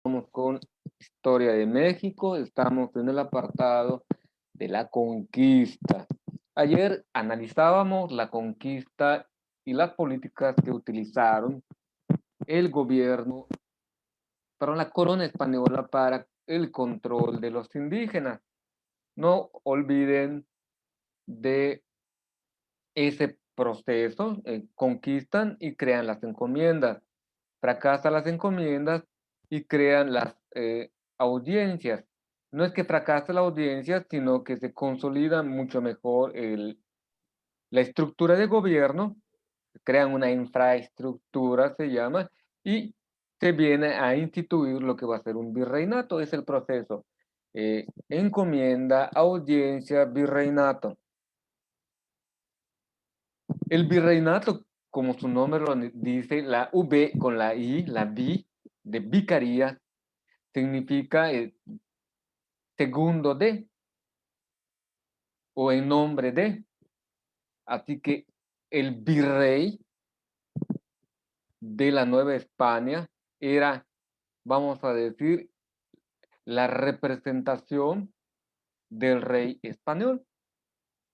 Vamos con Historia de México. Estamos en el apartado de la conquista. Ayer analizábamos la conquista y las políticas que utilizaron el gobierno, para la corona española para el control de los indígenas. No olviden de ese proceso, conquistan y crean las encomiendas. Fracasan las encomiendas y crean las audiencias. No es que fracase la audiencia, sino que se consolida mucho mejor la estructura de gobierno, crean una infraestructura, se llama, y se viene a instituir lo que va a ser un virreinato. Es el proceso. Encomienda, audiencia, virreinato. El virreinato, como su nombre lo dice, la V con la I, la V de vicaría, significa segundo de o en nombre de. Así que el virrey de la Nueva España era, vamos a decir, la representación del rey español.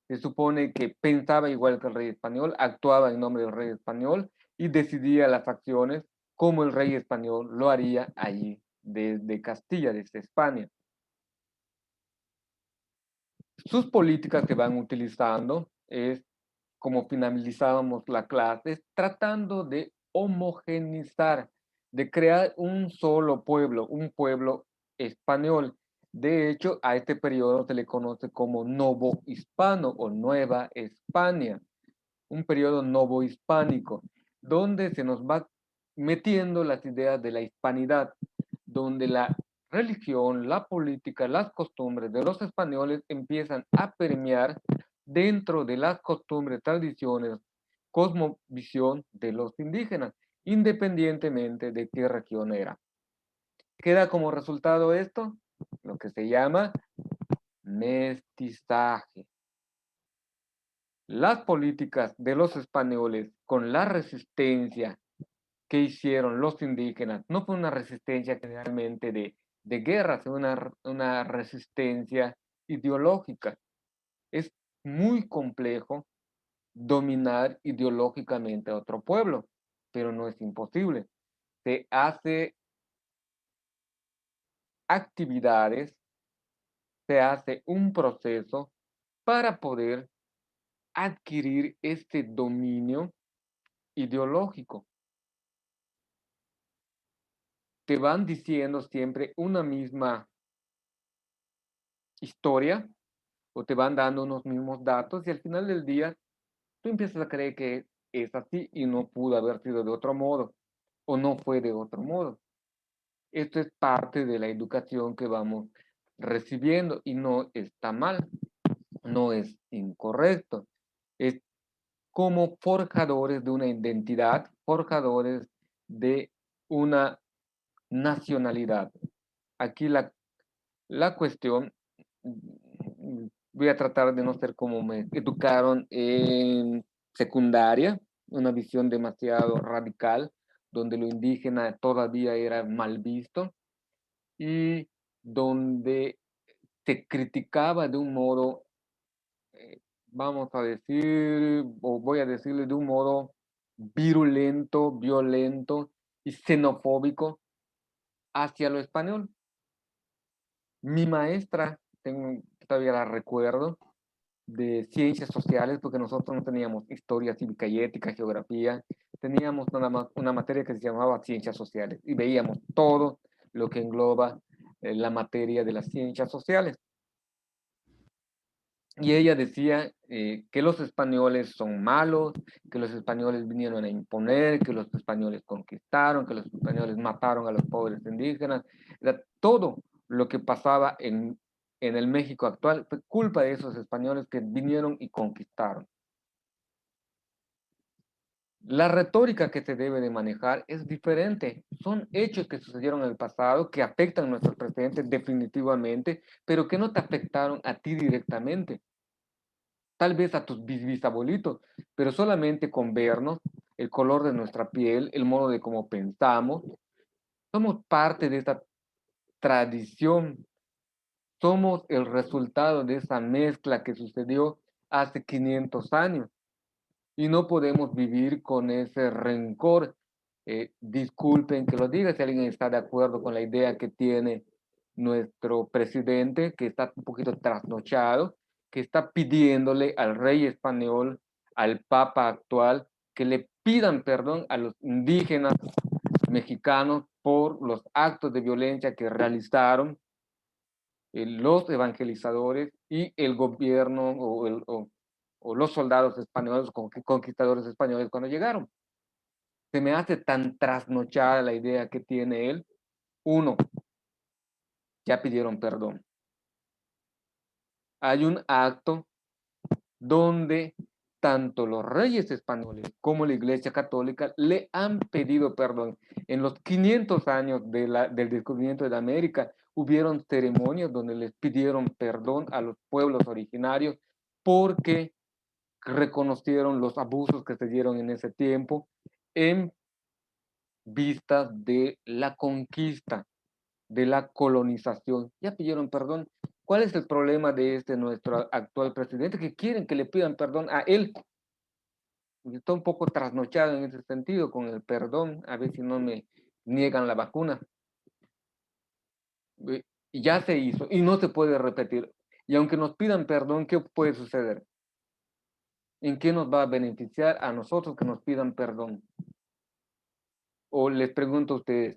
Se supone que pensaba igual que el rey español, actuaba en nombre del rey español y decidía las acciones como el rey español lo haría allí desde Castilla, desde España. Sus políticas que van utilizando es, como finalizábamos la clase, tratando de homogenizar, de crear un solo pueblo, un pueblo español. De hecho, a este periodo se le conoce como Novo Hispano o Nueva España, un periodo novohispánico, donde se nos va metiendo las ideas de la hispanidad, donde la religión, la política, las costumbres de los españoles empiezan a permear dentro de las costumbres, tradiciones, cosmovisión de los indígenas, independientemente de qué región era. Queda como resultado esto, lo que se llama mestizaje. Las políticas de los españoles con la resistencia que hicieron los indígenas no fue una resistencia generalmente de guerra, sino una resistencia ideológica. Es muy complejo dominar ideológicamente a otro pueblo, pero no es imposible. Se hace actividades, se hace un proceso para poder adquirir este dominio ideológico. Te van diciendo siempre una misma historia o te van dando unos mismos datos y al final del día tú empiezas a creer que es así y no pudo haber sido de otro modo o no fue de otro modo. Esto es parte de la educación que vamos recibiendo y no está mal, no es incorrecto. Es como forjadores de una identidad, forjadores de una nacionalidad. Aquí la cuestión, voy a tratar de no ser como me educaron en secundaria, una visión demasiado radical, donde lo indígena todavía era mal visto y donde se criticaba de un modo, vamos a decir, o voy a decirle de un modo virulento, violento y xenofóbico hacia lo español. Mi maestra, todavía la recuerdo, de ciencias sociales, porque nosotros no teníamos historia cívica y ética, geografía, teníamos nada más una materia que se llamaba ciencias sociales y veíamos todo lo que engloba la materia de las ciencias sociales. Y ella decía que los españoles son malos, que los españoles vinieron a imponer, que los españoles conquistaron, que los españoles mataron a los pobres indígenas. Era todo lo que pasaba en el México actual fue culpa de esos españoles que vinieron y conquistaron. La retórica que se debe de manejar es diferente. Son hechos que sucedieron en el pasado, que afectan nuestro presente definitivamente, pero que no te afectaron a ti directamente. Tal vez a tus bisabuelitos, pero solamente con vernos, el color de nuestra piel, el modo de cómo pensamos, somos parte de esta tradición, somos el resultado de esa mezcla que sucedió hace 500 años y no podemos vivir con ese rencor. Disculpen que lo diga si alguien está de acuerdo con la idea que tiene nuestro presidente, que está un poquito trasnochado, que está pidiéndole al rey español, al papa actual, que le pidan perdón a los indígenas mexicanos por los actos de violencia que realizaron los evangelizadores y el gobierno o los soldados españoles, conquistadores españoles cuando llegaron. Se me hace tan trasnochada la idea que tiene él. Uno, ya pidieron perdón. Hay un acto donde tanto los reyes españoles como la Iglesia Católica le han pedido perdón. En los 500 años del descubrimiento de América, hubieron ceremonias donde les pidieron perdón a los pueblos originarios porque reconocieron los abusos que se dieron en ese tiempo en vistas de la conquista, de la colonización. Ya pidieron perdón. ¿Cuál es el problema de nuestro actual presidente? Que quieren que le pidan perdón a él. Está un poco trasnochado en ese sentido con el perdón, a ver si no me niegan la vacuna. Y ya se hizo y no se puede repetir. Y aunque nos pidan perdón, ¿qué puede suceder? ¿En qué nos va a beneficiar a nosotros que nos pidan perdón? O les pregunto a ustedes,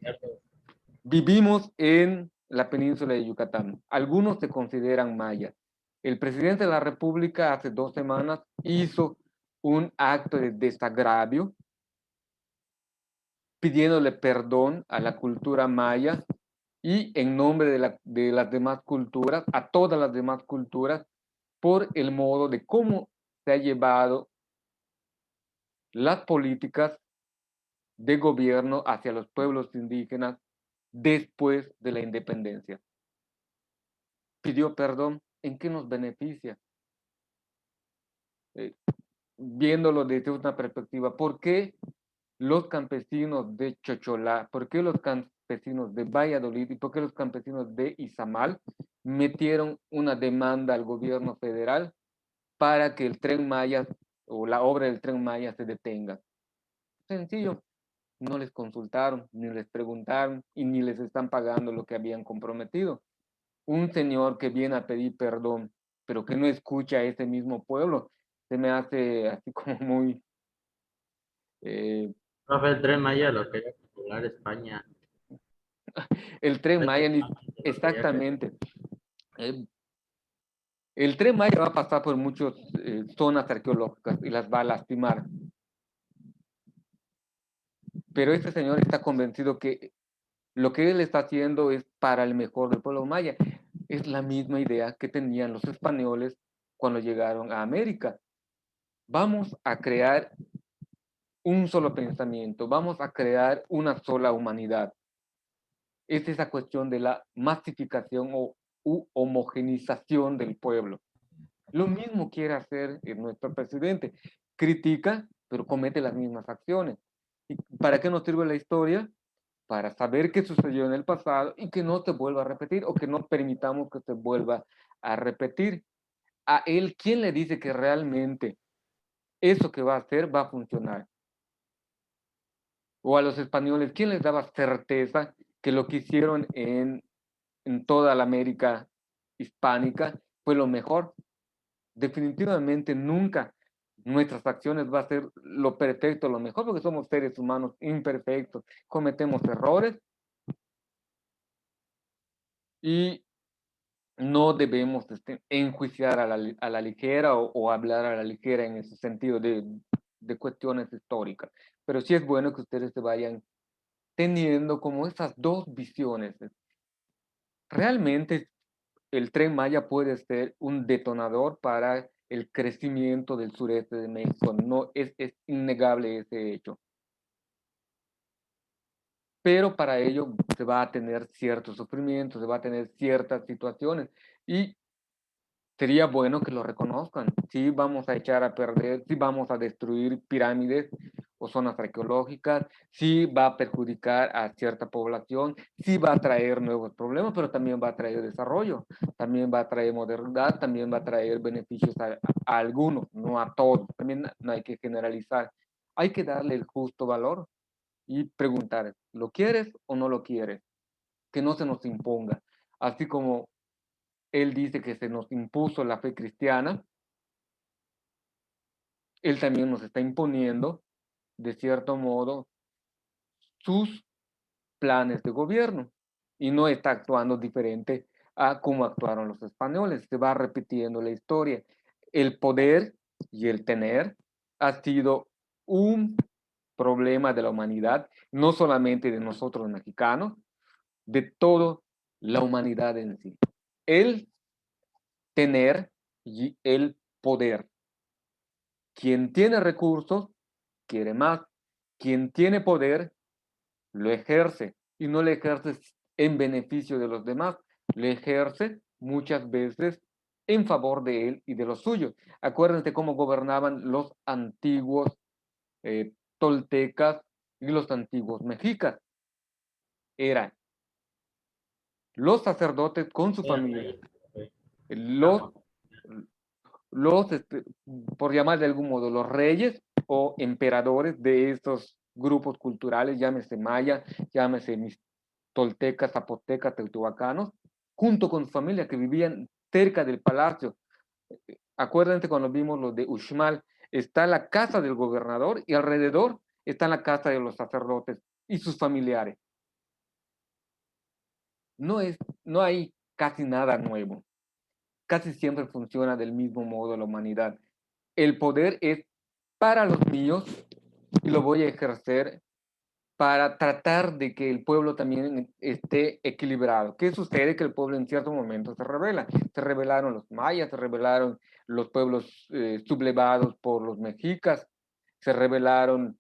vivimos en la península de Yucatán. Algunos se consideran mayas. El presidente de la República hace 2 semanas hizo un acto de desagravio pidiéndole perdón a la cultura maya y en nombre de las demás culturas, a todas las demás culturas, por el modo de cómo se ha llevado las políticas de gobierno hacia los pueblos indígenas después de la independencia. Pidió perdón, ¿en qué nos beneficia? Eh, Viéndolo desde una perspectiva, ¿por qué los campesinos de Chocholá, por qué los campesinos de Valladolid y por qué los campesinos de Izamal metieron una demanda al gobierno federal para que el Tren Maya o la obra del Tren Maya se detenga? Sencillo, no les consultaron, ni les preguntaron y ni les están pagando lo que habían comprometido. Un señor que viene a pedir perdón, pero que no escucha a ese mismo pueblo, se me hace así como muy... eh, Profe, el Tren Maya lo quería popular España. el Tren Maya, Prácticamente lo quería que... exactamente. Eh, el Tren Maya va a pasar por muchas zonas arqueológicas y las va a lastimar. Pero este señor está convencido que lo que él está haciendo es para el mejor del pueblo maya. Es la misma idea que tenían los españoles cuando llegaron a América. Vamos a crear un solo pensamiento, vamos a crear una sola humanidad. Es esa cuestión de la masificación o homogenización del pueblo. Lo mismo quiere hacer nuestro presidente. Critica, pero comete las mismas acciones. ¿Y para qué nos sirve la historia? Para saber qué sucedió en el pasado y que no se vuelva a repetir o que no permitamos que se vuelva a repetir. A él, ¿quién le dice que realmente eso que va a hacer va a funcionar? O a los españoles, ¿quién les daba certeza que lo que hicieron en toda la América hispánica fue lo mejor? Definitivamente nunca nuestras acciones va a ser lo perfecto, lo mejor, porque somos seres humanos imperfectos, cometemos errores y no debemos enjuiciar a la ligera o hablar a la ligera en ese sentido de cuestiones históricas. Pero sí es bueno que ustedes se vayan teniendo como esas dos visiones. Realmente el Tren Maya puede ser un detonador para el crecimiento del sureste de México. No es innegable ese hecho. Pero para ello se va a tener ciertos sufrimientos, se va a tener ciertas situaciones. Y sería bueno que lo reconozcan. Sí vamos a echar a perder, sí vamos a destruir pirámides o zonas arqueológicas, sí va a perjudicar a cierta población, sí va a traer nuevos problemas, pero también va a traer desarrollo, también va a traer modernidad, también va a traer beneficios a algunos, no a todos. También no hay que generalizar. Hay que darle el justo valor y preguntar, ¿lo quieres o no lo quieres? Que no se nos imponga. Así como él dice que se nos impuso la fe cristiana, él también nos está imponiendo, de cierto modo, sus planes de gobierno y no está actuando diferente a cómo actuaron los españoles. Se va repitiendo la historia. El poder y el tener ha sido un problema de la humanidad, no solamente de nosotros mexicanos, de toda la humanidad en sí. El tener y el poder. Quien tiene recursos quiere más. Quien tiene poder lo ejerce y no lo ejerce en beneficio de los demás, lo ejerce muchas veces en favor de él y de los suyos. Acuérdense cómo gobernaban los antiguos toltecas y los antiguos mexicas. Eran los sacerdotes con su familia, los, Estamos. los por llamar de algún modo, los reyes o emperadores de estos grupos culturales, llámese maya, llámese toltecas, zapotecas, teotihuacanos, junto con su familia que vivían cerca del palacio. Acuérdense cuando vimos lo de Uxmal, está la casa del gobernador y alrededor está la casa de los sacerdotes y sus familiares. No hay casi nada nuevo. Casi siempre funciona del mismo modo la humanidad. El poder es para los míos y lo voy a ejercer para tratar de que el pueblo también esté equilibrado. ¿Qué sucede? Que el pueblo en cierto momento se revela. Se rebelaron los mayas, se rebelaron los pueblos sublevados por los mexicas, se rebelaron,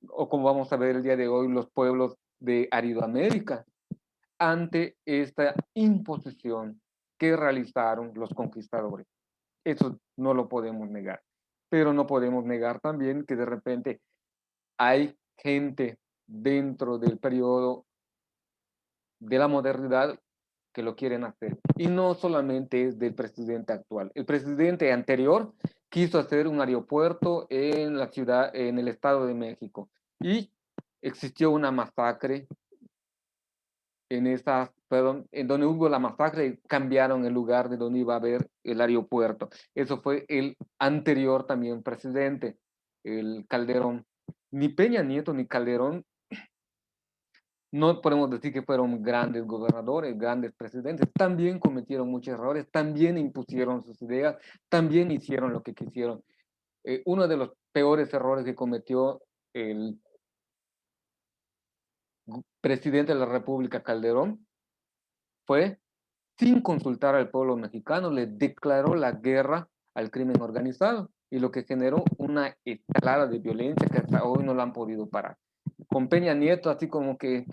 o como vamos a ver el día de hoy, los pueblos de Aridoamérica ante esta imposición que realizaron los conquistadores. Eso no lo podemos negar. Pero no podemos negar también que de repente hay gente dentro del periodo de la modernidad que lo quieren hacer. Y no solamente es del presidente actual. El presidente anterior quiso hacer un aeropuerto en la ciudad, en el Estado de México. Y existió una masacre en donde hubo la masacre, cambiaron el lugar de donde iba a haber el aeropuerto. Eso fue el anterior también presidente, el Calderón. Ni Peña Nieto ni Calderón, no podemos decir que fueron grandes gobernadores, grandes presidentes, también cometieron muchos errores, también impusieron sus ideas, también hicieron lo que quisieron. Uno de los peores errores que cometió el presidente de la República, Calderón, fue sin consultar al pueblo mexicano, le declaró la guerra al crimen organizado y lo que generó una escalada de violencia que hasta hoy no la han podido parar. Con Peña Nieto, así como que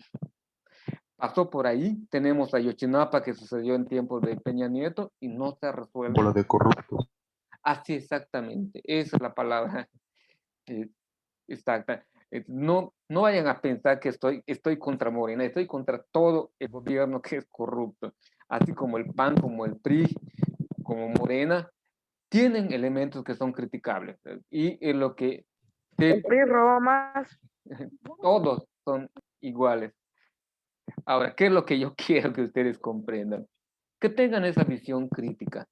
pasó por ahí, tenemos a Ayotzinapa que sucedió en tiempos de Peña Nieto y no se ha resuelto. Bola de corruptos. Así exactamente, esa es la palabra exacta. No, no vayan a pensar que estoy contra Morena, estoy contra todo el gobierno que es corrupto, así como el PAN, como el PRI, como Morena, tienen elementos que son criticables y en lo que El PRI roba más. todos son iguales. Ahora, ¿qué es lo que yo quiero que ustedes comprendan? Que tengan esa visión crítica.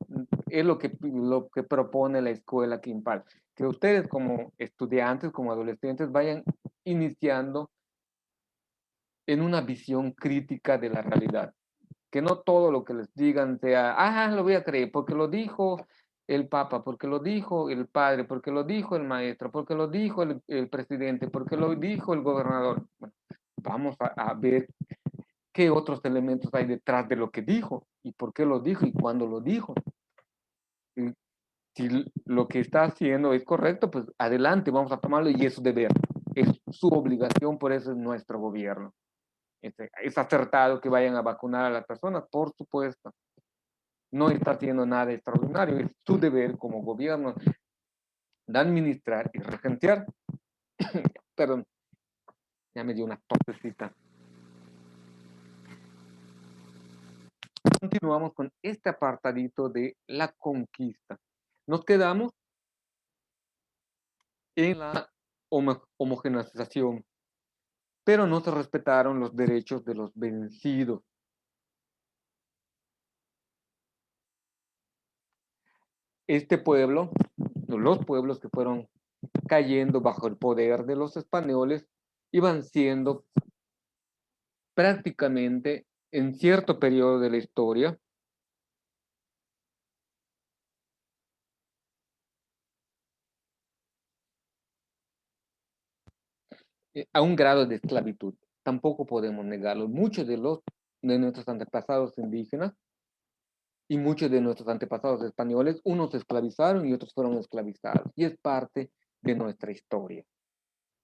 Es lo que propone la escuela que imparte. Que ustedes como estudiantes, como adolescentes, vayan iniciando en una visión crítica de la realidad. Que no todo lo que les digan sea, lo voy a creer, porque lo dijo el Papa, porque lo dijo el padre, porque lo dijo el maestro, porque lo dijo el presidente, porque lo dijo el gobernador. Bueno, vamos a ver qué otros elementos hay detrás de lo que dijo y por qué lo dijo y cuándo lo dijo. Y si lo que está haciendo es correcto, pues adelante, vamos a tomarlo y es su deber, es su obligación, por eso es nuestro gobierno. Es acertado que vayan a vacunar a las personas, por supuesto. no está haciendo nada extraordinario, es su deber como gobierno de administrar y regenciar. Perdón, ya me dio una tosecita. Continuamos con este apartadito de la conquista. Nos quedamos en la homogeneización, pero no se respetaron los derechos de los vencidos. Este pueblo, los pueblos que fueron cayendo bajo el poder de los españoles, iban siendo prácticamente en cierto periodo de la historia a un grado de esclavitud. Tampoco podemos negarlo. Muchos de nuestros antepasados indígenas y muchos de nuestros antepasados españoles, unos se esclavizaron y otros fueron esclavizados. Y es parte de nuestra historia,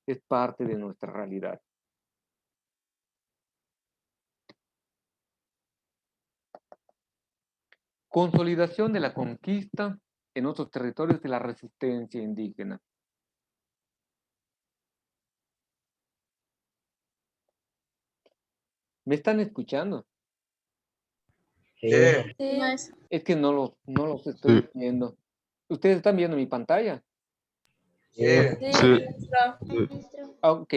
es parte de nuestra realidad. Consolidación de la conquista en otros territorios de la resistencia indígena. ¿Me están escuchando? Sí. Es que no los estoy viendo. ¿Ustedes están viendo mi pantalla? Sí. Ok,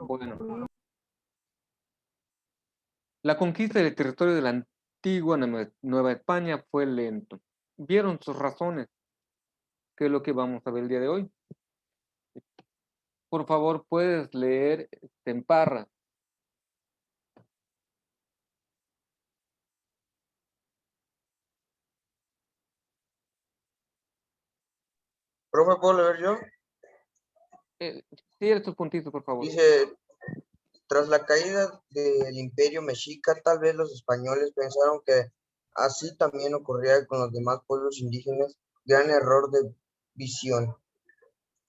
bueno. La conquista del territorio de la antigua Nueva España fue lento. ¿Vieron sus razones? ¿Qué es lo que vamos a ver el día de hoy? Por favor, puedes leer Temparra. Profe, ¿puedo leer yo? Cierra tus puntitos, por favor. Dice, tras la caída del Imperio Mexica, tal vez los españoles pensaron que así también ocurría con los demás pueblos indígenas. Gran error de visión.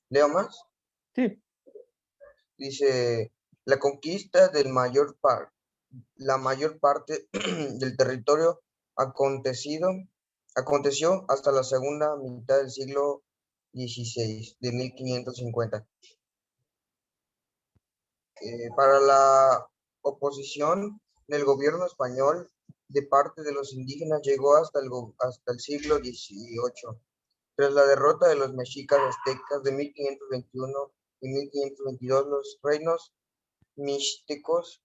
¿Leo más? Sí. Dice, la conquista la mayor parte del territorio aconteció hasta la segunda mitad del siglo XVI, de 1550. Para la oposición del gobierno español de parte de los indígenas llegó hasta el siglo XVIII. Tras la derrota de los mexicas aztecas de 1521 y 1522, los reinos mixtecos,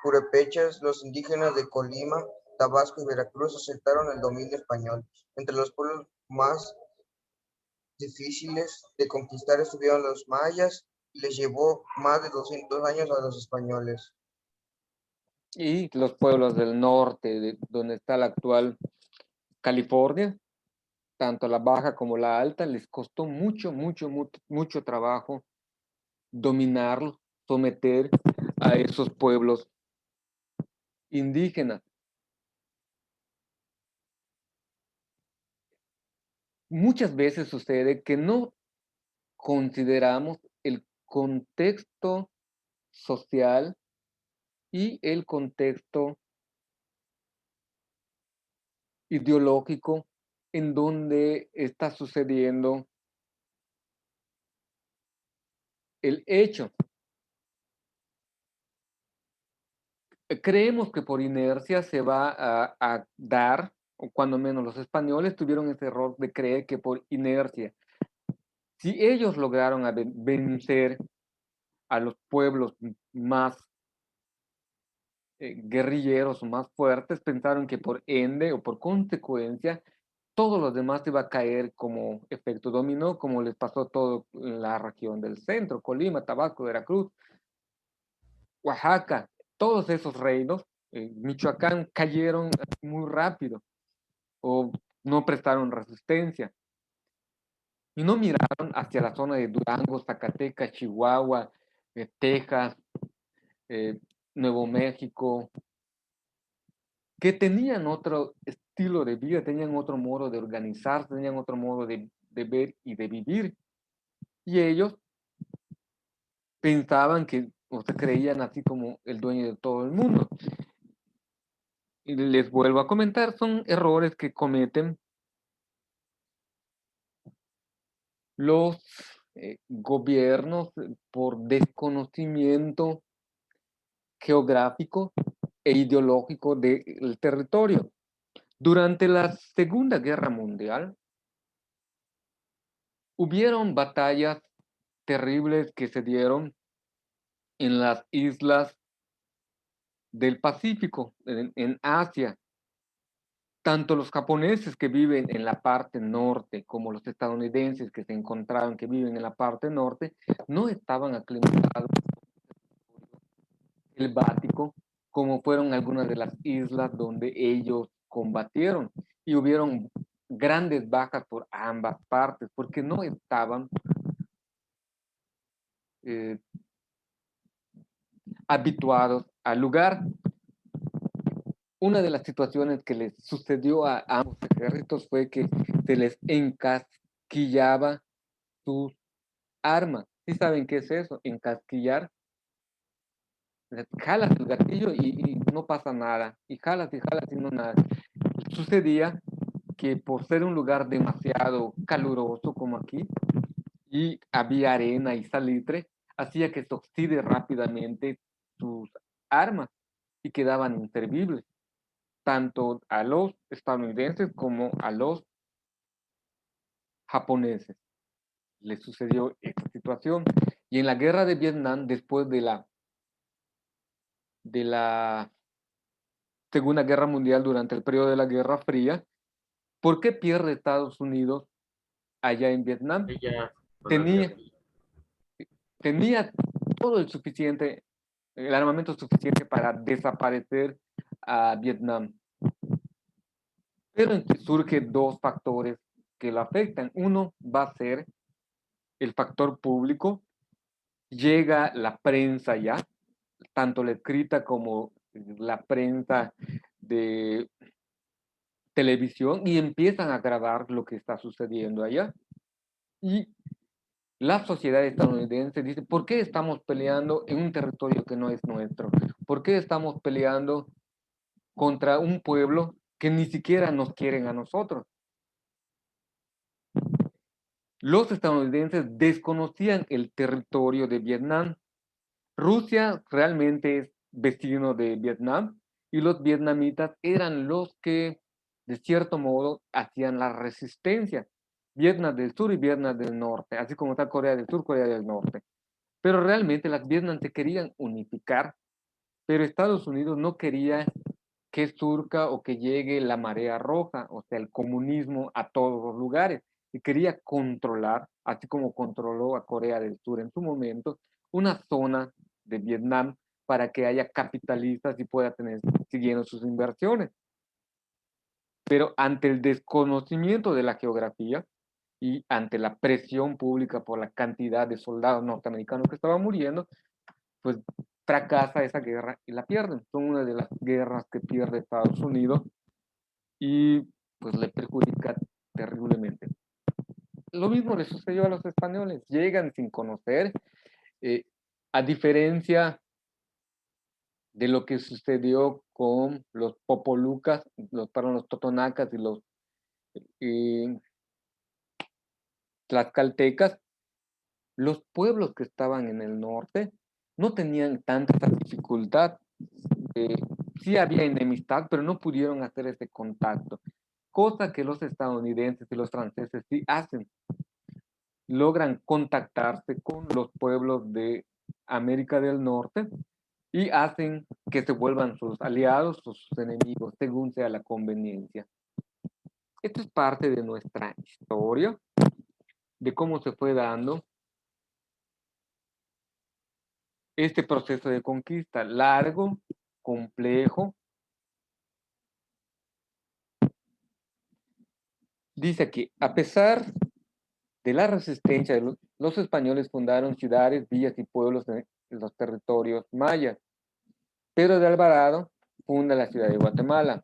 purépechas, los indígenas de Colima, Tabasco y Veracruz aceptaron el dominio español. Entre los pueblos más difíciles de conquistar estuvieron los mayas, y les llevó más de 200 años a los españoles. Y los pueblos del norte, donde está la actual California, tanto la baja como la alta, les costó mucho trabajo dominarlos, someter a esos pueblos indígenas. Muchas veces sucede que no consideramos el contexto social y el contexto ideológico en donde está sucediendo el hecho. Creemos que por inercia se va a dar, o cuando menos los españoles tuvieron ese error de creer que por inercia, si ellos lograron vencer a los pueblos más guerrilleros o más fuertes, pensaron que por ende o por consecuencia todos los demás iba a caer como efecto dominó, como les pasó a todo en la región del centro, Colima, Tabasco, Veracruz, Oaxaca, todos esos reinos, Michoacán, cayeron muy rápido o no prestaron resistencia y no miraron hacia la zona de Durango, Zacatecas, Chihuahua, Texas, Nuevo México, que tenían otro estilo de vida, tenían otro modo de organizarse, tenían otro modo de ver y de vivir. Y ellos pensaban que, o se creían así como el dueño de todo el mundo. Y les vuelvo a comentar, son errores que cometen los gobiernos por desconocimiento geográfico e ideológico del territorio. Durante la Segunda Guerra Mundial, hubieron batallas terribles que se dieron en las islas del Pacífico, en Asia. Tanto los japoneses que viven en la parte norte como los estadounidenses que se encontraban que viven en la parte norte, no estaban aclimatados selvático como fueron algunas de las islas donde ellos combatieron. Y hubieron grandes bajas por ambas partes porque no estaban habituados al lugar. Una de las situaciones que les sucedió a ambos ejércitos fue que se les encasquillaba sus armas. ¿Sí saben qué es eso? Encasquillar. Jalas el gatillo y no pasa nada. Y jalas y no nada. Sucedía que por ser un lugar demasiado caluroso como aquí, y había arena y salitre, hacía que se oxide rápidamente sus armas y quedaban inservibles, tanto a los estadounidenses como a los japoneses. Les sucedió esta situación. Y en la guerra de Vietnam, después de la Segunda Guerra Mundial, durante el periodo de la Guerra Fría, ¿por qué pierde Estados Unidos allá en Vietnam? Ella con la Tenía, guerra. tenía todo el armamento suficiente para desaparecer a Vietnam. Pero surgen dos factores que lo afectan. Uno va a ser el factor público. Llega la prensa ya, tanto la escrita como la prensa de televisión, y empiezan a grabar lo que está sucediendo allá. Y la sociedad estadounidense dice, ¿por qué estamos peleando en un territorio que no es nuestro? ¿Por qué estamos peleando contra un pueblo que ni siquiera nos quieren a nosotros? Los estadounidenses desconocían el territorio de Vietnam. Rusia realmente es vecino de Vietnam y los vietnamitas eran los que, de cierto modo, hacían la resistencia. Vietnam del Sur y Vietnam del Norte, así como está Corea del Sur, Corea del Norte. Pero realmente las Vietnam se querían unificar, pero Estados Unidos no quería que surca o que llegue la marea roja, o sea, el comunismo a todos los lugares, y quería controlar, así como controló a Corea del Sur en su momento, una zona de Vietnam para que haya capitalistas y pueda tener siguiendo sus inversiones. Pero ante el desconocimiento de la geografía y ante la presión pública por la cantidad de soldados norteamericanos que estaban muriendo, pues fracasa esa guerra y la pierden. Son una de las guerras que pierde Estados Unidos y pues le perjudica terriblemente. Lo mismo le sucedió a los españoles, llegan sin conocer, a diferencia de lo que sucedió con los popolucas, los totonacas y los eh, tlaxcaltecas, los pueblos que estaban en el norte no tenían tanta dificultad. Eh, sí había enemistad, pero no pudieron hacer ese contacto, cosa que los estadounidenses y los franceses sí hacen. Logran contactarse con los pueblos de América del Norte y hacen que se vuelvan sus aliados o sus enemigos, según sea la conveniencia. Esto es parte de nuestra historia, de cómo se fue dando este proceso de conquista largo, complejo. Dice aquí, a pesar de la resistencia, los españoles fundaron ciudades, villas y pueblos en los territorios mayas. Pedro de Alvarado funda la ciudad de Guatemala.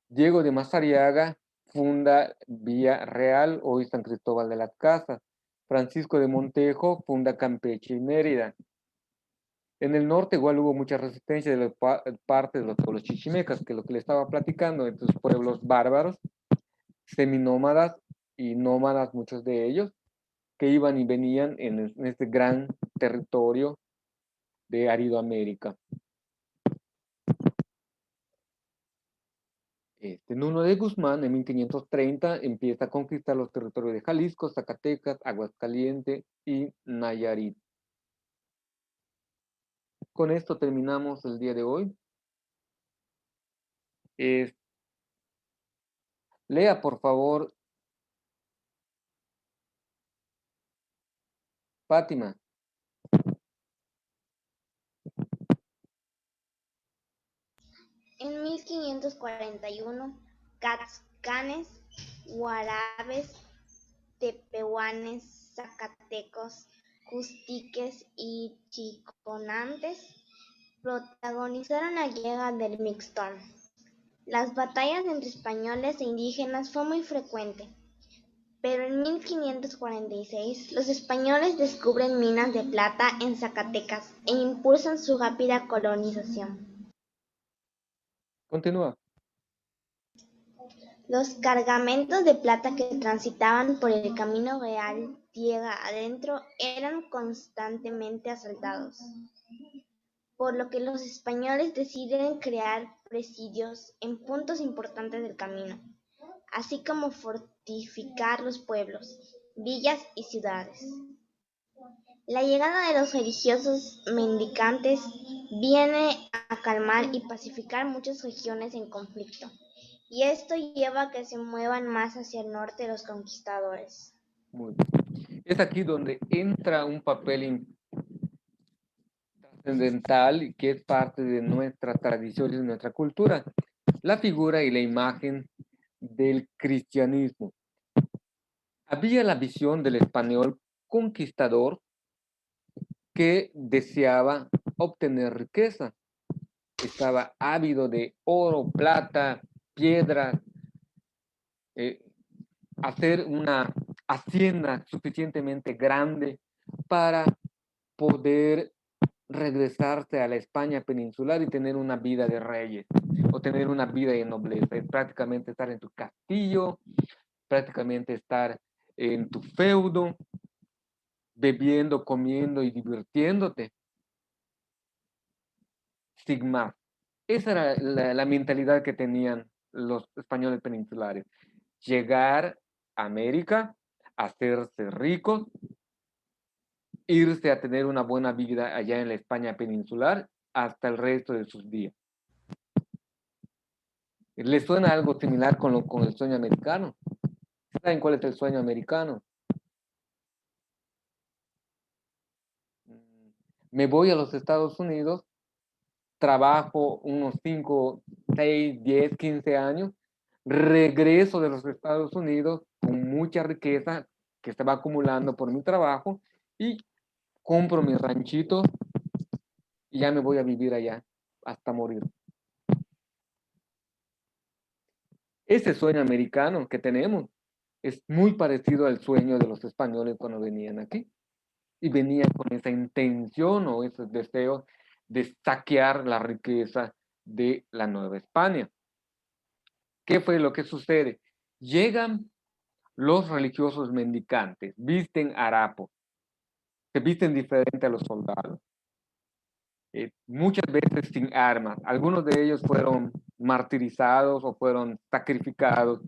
Diego de Mazariaga funda Villa Real, hoy San Cristóbal de las Casas. Francisco de Montejo funda Campeche y Mérida. En el norte igual hubo mucha resistencia de parte de los pueblos chichimecas, que es lo que le estaba platicando, estos pueblos bárbaros, seminómadas y nómadas, muchos de ellos, que iban y venían en este gran territorio de Aridoamérica. Nuno de Guzmán en 1530 empieza a conquistar los territorios de Jalisco, Zacatecas, Aguascalientes y Nayarit. Con esto terminamos el día de hoy. Lea, por favor, Fátima. En 1541, Caxcanes, Guarabes, Tepehuanes, Zacatecos, Custiques y Chiconantes protagonizaron la guerra del Mixtón. Las batallas entre españoles e indígenas fue muy frecuente, pero en 1546 los españoles descubren minas de plata en Zacatecas e impulsan su rápida colonización. Continúa. Los cargamentos de plata que transitaban por el camino real tierra adentro eran constantemente asaltados, por lo que los españoles deciden crear presidios en puntos importantes del camino, así como fortificar los pueblos, villas y ciudades. La llegada de los religiosos mendicantes viene a calmar y pacificar muchas regiones en conflicto, y esto lleva a que se muevan más hacia el norte los conquistadores. Muy bien. Es aquí donde entra un papel trascendental y que es parte de nuestra tradición y de nuestra cultura, la figura y la imagen del cristianismo. Había la visión del español conquistador que deseaba obtener riqueza. Estaba ávido de oro, plata, piedras, hacer una hacienda suficientemente grande para poder regresarse a la España peninsular y tener una vida de reyes o tener una vida de nobleza. Es prácticamente estar en tu castillo, prácticamente estar en tu feudo, bebiendo, comiendo y divirtiéndote. Sin más. Esa era la mentalidad que tenían los españoles peninsulares. Llegar a América, hacerse ricos, irse a tener una buena vida allá en la España peninsular hasta el resto de sus días. ¿Les suena algo similar con el sueño americano? ¿Saben cuál es el sueño americano? Me voy a los Estados Unidos, trabajo unos 5, 6, 10, 15 años, regreso de los Estados Unidos con mucha riqueza que estaba acumulando por mi trabajo y compro mi ranchito y ya me voy a vivir allá hasta morir. Ese sueño americano que tenemos es muy parecido al sueño de los españoles cuando venían aquí. Y venían con esa intención o ese deseo de saquear la riqueza de la Nueva España. ¿Qué fue lo que sucede? Llegan los religiosos mendicantes, visten harapo, se visten diferente a los soldados, muchas veces sin armas. Algunos de ellos fueron martirizados o fueron sacrificados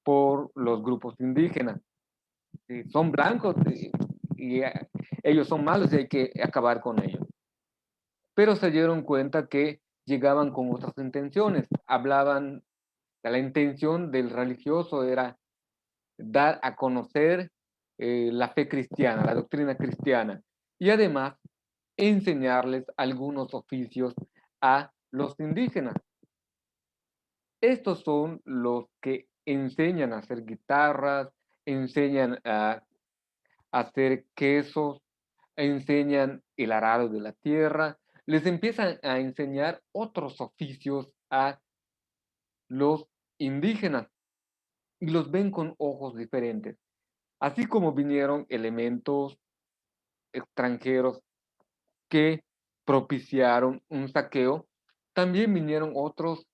por los grupos indígenas. Son blancos y ellos son malos y hay que acabar con ellos. Pero se dieron cuenta que llegaban con otras intenciones. Hablaban, la intención del religioso era dar a conocer la fe cristiana, la doctrina cristiana, y además enseñarles algunos oficios a los indígenas. Estos son los que enseñan a hacer guitarras, enseñan a hacer quesos, enseñan el arado de la tierra, les empiezan a enseñar otros oficios a los indígenas y los ven con ojos diferentes. Así como vinieron elementos extranjeros que propiciaron un saqueo, también vinieron otros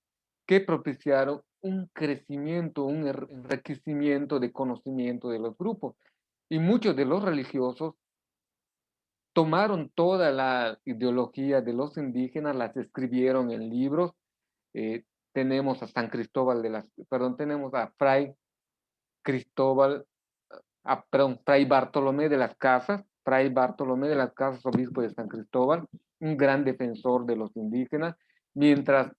que propiciaron un crecimiento, un enriquecimiento de conocimiento de los grupos. Y muchos de los religiosos tomaron toda la ideología de los indígenas, las escribieron en libros. Tenemos a San Cristóbal de las, perdón, tenemos a Fray Cristóbal, perdón, Fray Bartolomé de las Casas, Fray Bartolomé de las Casas, obispo de San Cristóbal, un gran defensor de los indígenas, mientras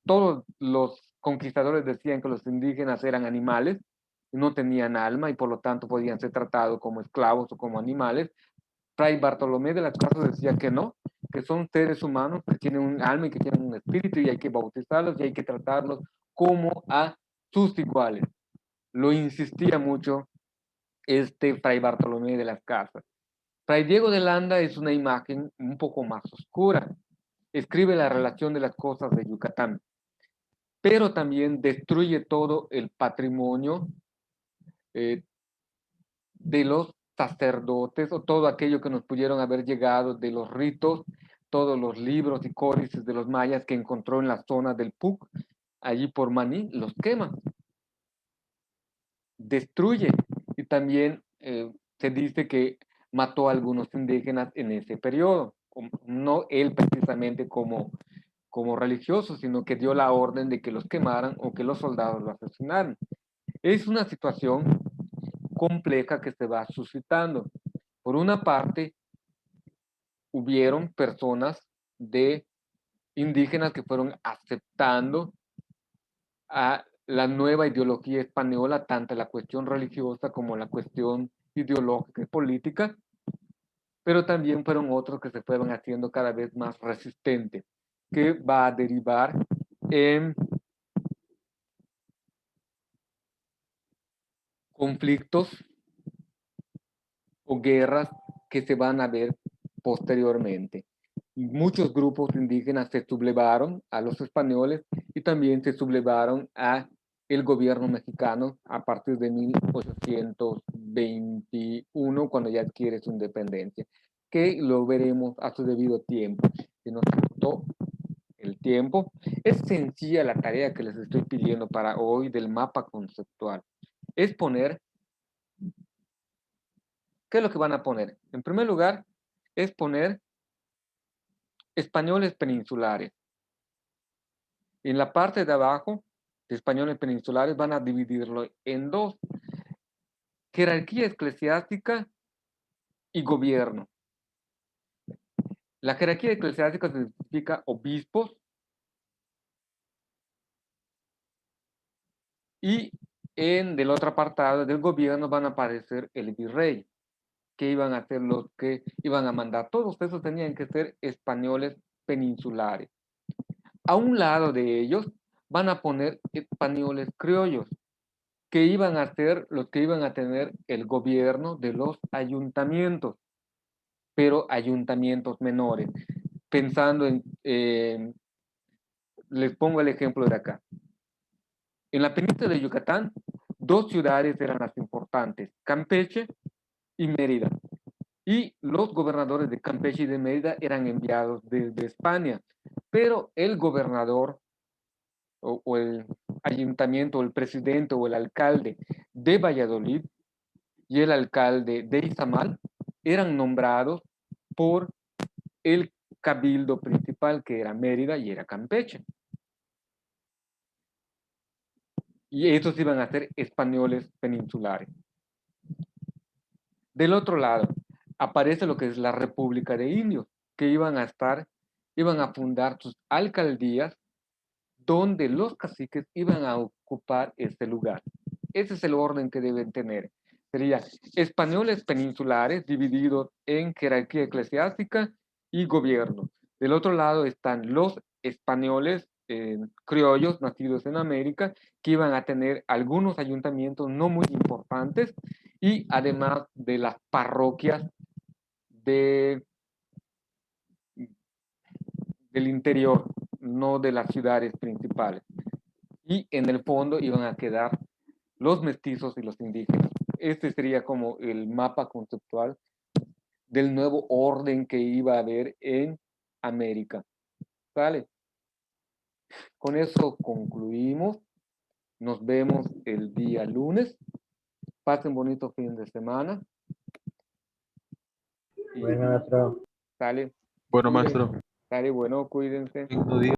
todos los conquistadores decían que los indígenas eran animales, no tenían alma y por lo tanto podían ser tratados como esclavos o como animales. Fray Bartolomé de las Casas decía que no, que son seres humanos que tienen un alma y que tienen un espíritu y hay que bautizarlos y hay que tratarlos como a sus iguales. Lo insistía mucho Fray Bartolomé de las Casas. Fray Diego de Landa es una imagen un poco más oscura. Escribe la relación de las cosas de Yucatán, pero también destruye todo el patrimonio de los sacerdotes o todo aquello que nos pudieron haber llegado de los ritos, todos los libros y códices de los mayas que encontró en la zona del Puc, allí por Maní, los quema, destruye y también se dice que mató a algunos indígenas en ese periodo, no él precisamente como religioso, sino que dio la orden de que los quemaran o que los soldados lo asesinaran. Es una situación compleja que se va suscitando. Por una parte, hubieron personas de indígenas que fueron aceptando a la nueva ideología española, tanto la cuestión religiosa como la cuestión ideológica y política, pero también fueron otros que se fueron haciendo cada vez más resistentes, que va a derivar en conflictos o guerras que se van a ver posteriormente. Muchos grupos indígenas se sublevaron a los españoles y también se sublevaron a el gobierno mexicano a partir de 1821, cuando ya adquiere su independencia, que lo veremos a su debido tiempo. Se nos cortó el tiempo. Es sencilla la tarea que les estoy pidiendo para hoy del mapa conceptual. Es poner, ¿qué es lo que van a poner? En primer lugar, es poner españoles peninsulares. En la parte de abajo, de españoles peninsulares, van a dividirlo en dos: jerarquía eclesiástica y gobierno. La jerarquía eclesiástica significa obispos y del otro apartado del gobierno van a aparecer el virrey, que iban a ser los que iban a mandar. Todos esos tenían que ser españoles peninsulares. A un lado de ellos van a poner españoles criollos, que iban a ser los que iban a tener el gobierno de los ayuntamientos, pero ayuntamientos menores. Pensando en, les pongo el ejemplo de acá. En la península de Yucatán, dos ciudades eran las importantes, Campeche y Mérida. Y los gobernadores de Campeche y de Mérida eran enviados desde España, pero el gobernador o el ayuntamiento, o el presidente o el alcalde de Valladolid y el alcalde de Izamal eran nombrados por el cabildo principal, que era Mérida y era Campeche. Y estos iban a ser españoles peninsulares. Del otro lado, aparece lo que es la República de Indios, que iban a fundar sus alcaldías donde los caciques iban a ocupar este lugar. Ese es el orden que deben tener. Sería españoles peninsulares divididos en jerarquía eclesiástica y gobierno. Del otro lado están los españoles criollos nacidos en América, que iban a tener algunos ayuntamientos no muy importantes y además de las parroquias del interior, no de las ciudades principales. Y en el fondo iban a quedar los mestizos y los indígenas. Este sería como el mapa conceptual del nuevo orden que iba a haber en América. ¿Vale? Con eso concluimos. Nos vemos el día lunes. Pasen bonito fin de semana. Y Bueno, maestro. sale. Bueno, Cuídense. maestro. Sale, bueno, cuídense. Lindo día.